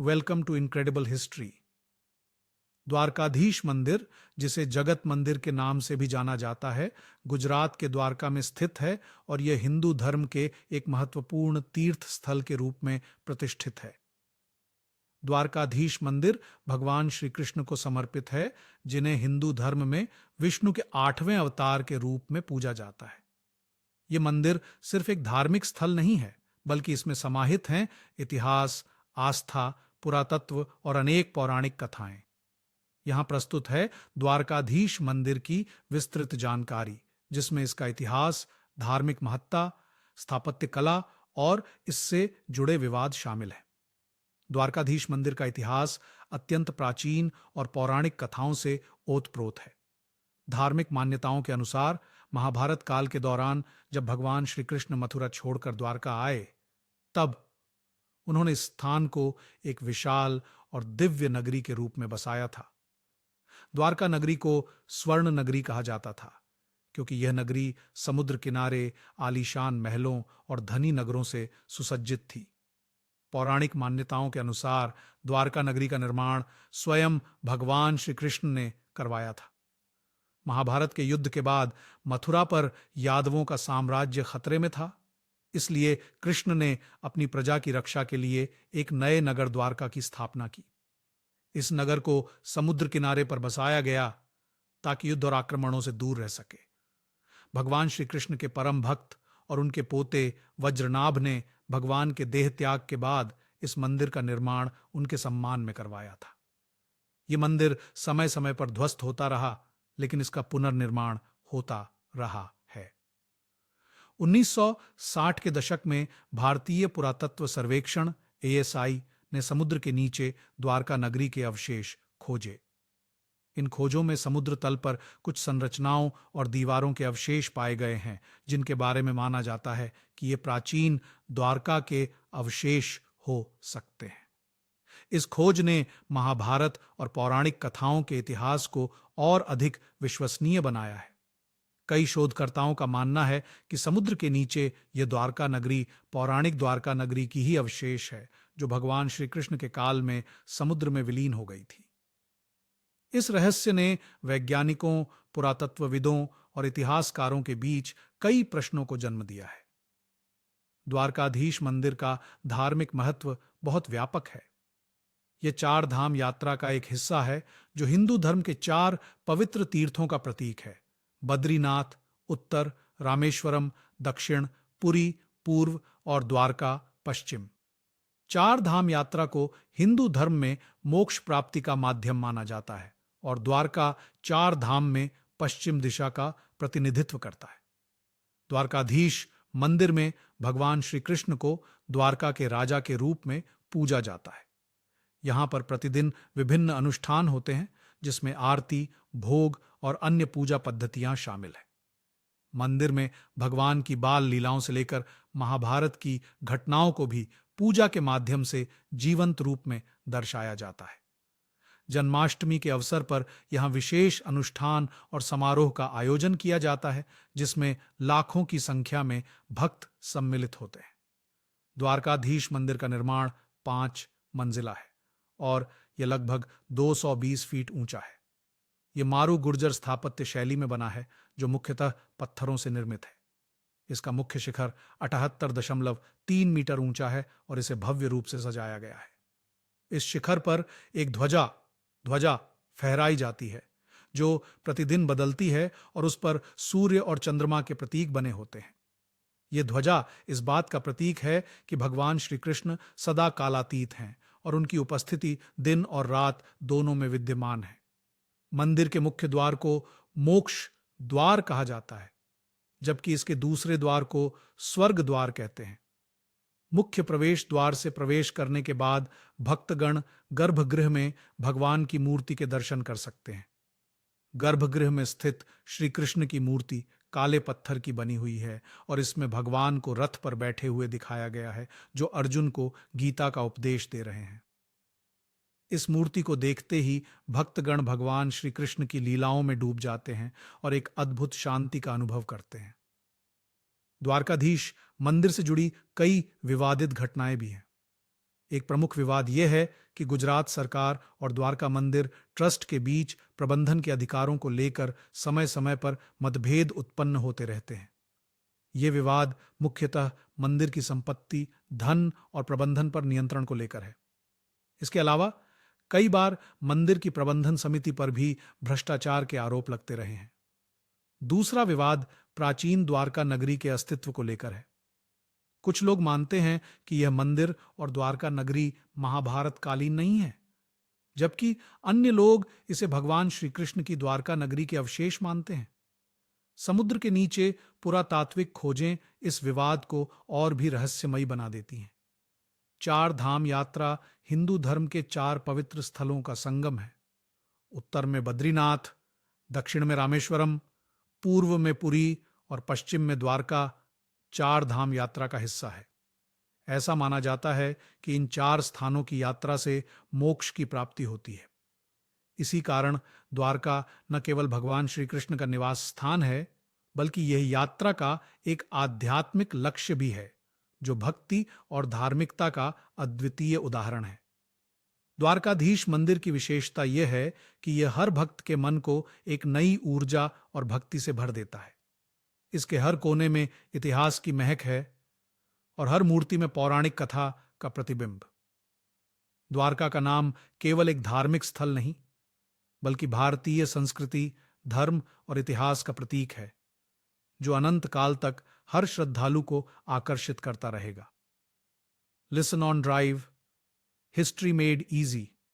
Welcome to incredible history. Dwarkadhish मंदिर, जिसे जगत मंदिर के नाम से भी जाना जाता है, गुजरात के द्वारका में स्थित है और यह हिंदू धर्म के एक महत्वपूर्ण तीर्थ स्थल के रूप में प्रतिष्ठित है। द्वारकाधीश मंदिर भगवान श्री कृष्ण को समर्पित है, जिन्हें हिंदू धर्म में विष्णु के 8वें अवतार के रूप में पूजा जाता है। यह मंदिर सिर्फ एक धार्मिक स्थल नहीं है, बल्कि इसमें समाहित हैं इतिहास, आस्था, पुरातत्व और अनेक पौराणिक कथाएं। यहां प्रस्तुत है द्वारकाधीश मंदिर की विस्तृत जानकारी, जिसमें इसका इतिहास, धार्मिक महत्ता, स्थापत्य कला और इससे जुड़े विवाद शामिल हैं। द्वारकाधीश मंदिर का इतिहास अत्यंत प्राचीन और पौराणिक कथाओं से ओतप्रोत है। धार्मिक मान्यताओं के अनुसार महाभारत काल के दौरान जब भगवान श्री कृष्ण मथुरा छोड़कर द्वारका आए, तब उन्होंने इस स्थान को एक विशाल और दिव्य नगरी के रूप में बसाया था। द्वारका नगरी को स्वर्ण नगरी कहा जाता था, क्योंकि यह नगरी समुद्र किनारे आलीशान महलों और धनी नगरों से सुसज्जित थी। पौराणिक मान्यताओं के अनुसार द्वारका नगरी का निर्माण स्वयं भगवान श्री कृष्ण ने करवाया था। महाभारत के युद्ध के बाद मथुरा पर यादवों का साम्राज्य खतरे में था, इसलिए कृष्ण ने अपनी प्रजा की रक्षा के लिए एक नए नगर द्वारका की स्थापना की। इस नगर को समुद्र किनारे पर बसाया गया ताकि युद्ध और आक्रमणों से दूर रह सके। भगवान श्री कृष्ण के परम भक्त और उनके पोते वज्रनाभ ने भगवान के देह त्याग के बाद इस मंदिर का निर्माण उनके सम्मान में करवाया था। यह मंदिर समय समय पर ध्वस्त होता रहा, लेकिन इसका पुनर्निर्माण होता रहा है। 1960 के दशक में भारतीय पुरातत्व सर्वेक्षण ASI ने समुद्र के नीचे द्वारका नगरी के अवशेष खोजे। इन खोजों में समुद्र तल पर कुछ संरचनाओं और दीवारों के अवशेष पाए गए हैं, जिनके बारे में माना जाता है कि ये प्राचीन द्वारका के अवशेष हो सकते हैं। इस खोज ने महाभारत और पौराणिक कथाओं के इतिहास को और अधिक विश्वसनीय बनाया है। कई शोधकर्ताओं का मानना है कि समुद्र के नीचे यह द्वारका नगरी पौराणिक द्वारका नगरी की ही अवशेष है, जो भगवान श्री कृष्ण के काल में समुद्र में विलीन हो गई थी। इस रहस्य ने वैज्ञानिकों, पुरातत्वविदों और इतिहासकारों के बीच कई प्रश्नों को जन्म दिया है। द्वारकाधीश मंदिर का धार्मिक महत्व बहुत व्यापक है। यह 4 धाम यात्रा का एक हिस्सा है, जो हिंदू धर्म के 4 पवित्र तीर्थों का प्रतीक है: बद्रीनाथ उत्तर, रामेश्वरम दक्षिण, पुरी पूर्व और द्वारका पश्चिम। 4 धाम यात्रा को हिंदू धर्म में मोक्ष प्राप्ति का माध्यम माना जाता है और द्वारका 4 धाम में पश्चिम दिशा का प्रतिनिधित्व करता है। द्वारकाधीश मंदिर में भगवान श्री कृष्ण को द्वारका के राजा के रूप में पूजा जाता है। यहां पर प्रतिदिन विभिन्न अनुष्ठान होते हैं, जिसमें आरती, भोग और अन्य पूजा पद्धतियां शामिल हैं। मंदिर में भगवान की बाल लीलाओं से लेकर महाभारत की घटनाओं को भी पूजा के माध्यम से जीवंत रूप में दर्शाया जाता है। जन्माष्टमी के अवसर पर यहां विशेष अनुष्ठान और समारोह का आयोजन किया जाता है, जिसमें लाखों की संख्या में भक्त सम्मिलित होते हैं। द्वारकाधीश मंदिर का निर्माण 5 मंजिला है और यह लगभग 220 फीट ऊंचा है। यह मारू गुर्जर स्थापत्य शैली में बना है, जो मुख्यतः पत्थरों से निर्मित है। इसका मुख्य शिखर 78.3 मीटर ऊंचा है और इसे भव्य रूप से सजाया गया है। इस शिखर पर एक ध्वजा फहराई जाती है, जो प्रतिदिन बदलती है और उस पर सूर्य और चंद्रमा के प्रतीक बने होते हैं। यह ध्वजा इस बात का प्रतीक है कि भगवान श्री कृष्ण सदा कालातीत हैं और उनकी उपस्थिति दिन और रात दोनों में विद्यमान है। मंदिर के मुख्य द्वार को मोक्ष द्वार कहा जाता है, जबकि इसके दूसरे द्वार को स्वर्ग द्वार कहते हैं। मुख्य प्रवेश द्वार से प्रवेश करने के बाद भक्तगण गर्भगृह में भगवान की मूर्ति के दर्शन कर सकते हैं। गर्भगृह में स्थित श्री कृष्ण की मूर्ति काले पत्थर की बनी हुई है और इसमें भगवान को रथ पर बैठे हुए दिखाया गया है, जो अर्जुन को गीता का उपदेश दे रहे हैं। इस मूर्ति को देखते ही भक्तगण भगवान श्री कृष्ण की लीलाओं में डूब जाते हैं और एक अद्भुत शांति का अनुभव करते हैं। द्वारकाधीश मंदिर से जुड़ी कई विवादित घटनाएं भी हैं। एक प्रमुख विवाद यह है कि गुजरात सरकार और द्वारका मंदिर ट्रस्ट के बीच प्रबंधन के अधिकारों को लेकर समय समय पर मतभेद उत्पन्न होते रहते हैं। ये विवाद मुख्यतः मंदिर की संपत्ति, धन और प्रबंधन पर नियंत्रण को लेकर है। इसके अलावा कई बार मंदिर की प्रबंधन समिति पर भी भ्रष्टाचार के आरोप लगते रहे हैं। दूसरा विवाद प्राचीन द्वारका नगरी के अस्तित्व को लेकर है। कुछ लोग मानते हैं कि यह मंदिर और द्वारका नगरी महाभारत कालीन नहीं है, जबकि अन्य लोग इसे भगवान श्री कृष्ण की द्वारका नगरी के अवशेष मानते हैं। समुद्र के नीचे पुरातात्विक खोजें इस विवाद को और भी रहस्यमयी बना देती हैं। चार धाम यात्रा हिंदू धर्म के चार पवित्र स्थलों का संगम है। उत्तर में बद्रीनाथ, दक्षिण में रामेश्वरम, पूर्व में पुरी और पश्चिम में द्वारका चार धाम यात्रा का हिस्सा है। ऐसा माना जाता है कि इन चार स्थानों की यात्रा से मोक्ष की प्राप्ति होती है। इसी कारण द्वारका न केवल भगवान श्री कृष्ण का निवास स्थान है, बल्कि यह यात्रा का एक आध्यात्मिक लक्ष्य भी है, जो भक्ति और धार्मिकता का अद्वितीय उदाहरण है। द्वारकाधीश मंदिर की विशेषता यह है कि यह हर भक्त के मन को एक नई ऊर्जा और भक्ति से भर देता है। इसके हर कोने में इतिहास की महक है और हर मूर्ति में पौराणिक कथा का प्रतिबिंब। द्वारका का नाम केवल एक धार्मिक स्थल नहीं, बल्कि भारतीय संस्कृति, धर्म और इतिहास का प्रतीक है, जो अनंत काल तक हर श्रद्धालु को आकर्षित करता रहेगा। Listen on drive, history made easy.